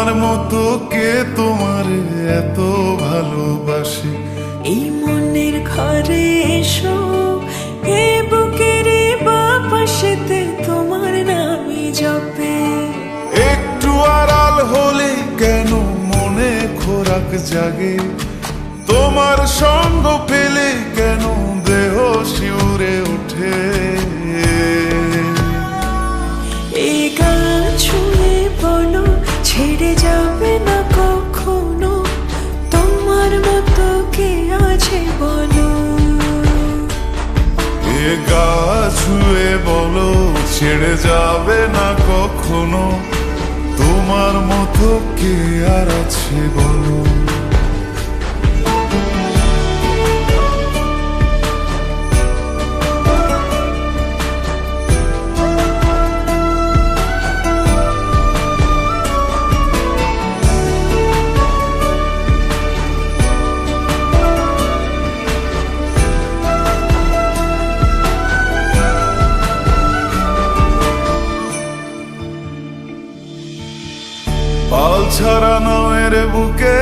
তোমার মতো কে তোমার এত ভালোবাসে? এই মনের ঘরে এসো, এ বুকের বাপাশেতে তোমার নামই জপে। একটু আড়াল হলে কেন মনে খোরাক জাগে? তোমার সঙ্গ পেলে কেন দেহ শিউরে ওঠে? এই গান ছুঁয়ে বলো, ছেড়ে যাবে না কখনো, তোমার মতো কে আছে বলো। এ গা ছুঁয়ে বলো, ছেড়ে যাবে না কখনো, তোমার মতো কে আর আছে বলো। পাল ছাড়া নামের বুকে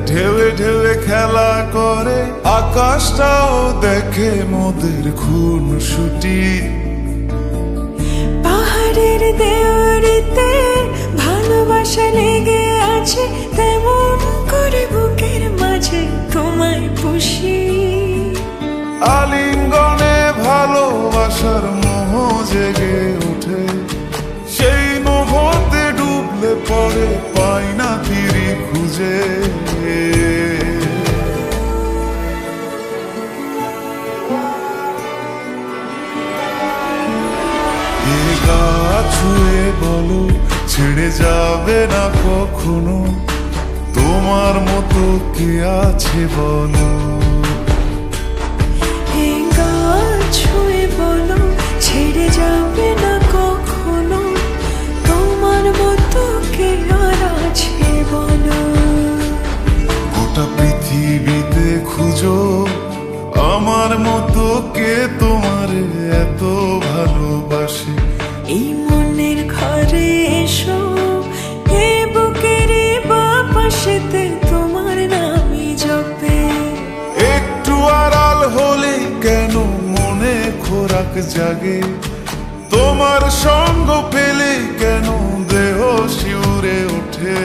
ঢেউে ঢেউে খেলা করে, আকাশটাও দেখে মোদের খুন ছুটি। পাহাড়ের দেওয়ারিতে ভালোবাসা লেগে আছে, তেমন করে বুকের মাঝে তোমায় পুষি। আলিঙ্গনে ভালোবাসার মোহ জেগে ওঠে, সেই মোহতে ডুবলে পরে পাই না তীরি খুঁজে। এ গা ছুঁয়ে বলো, ছেড়ে যাবে না কখনো, তোমার মতো কে আছে বলো। এ গা ছুঁয়ে বলো, ছেড়ে যাবে না কখনো, তোমার মতো কে আর আছে বলো। গোটা পৃথিবীতে খুঁজো, আমার মতো কে তোমার এত ভালোবাসে? এই মনের ঘরে এসো, এ বুকের বাপাশেতে তোমার নামই জপে। একটু আড়াল হলে কেন মনে খোরাক জাগে? তোমার সঙ্গ পেলে কেন দেহ শিউরে ওঠে?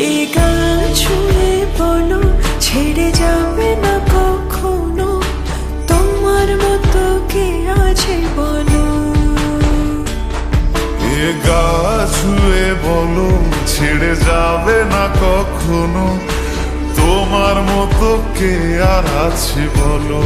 এই গান ছুঁয়ে বলো, ছেড়ে যাবে না কখনো, তোমার মতো কে আছে বলো। এ গা ছুঁয়ে বলো, ছেড়ে যাবে না কখনো, তোমার মতো কে আর আছে বলো।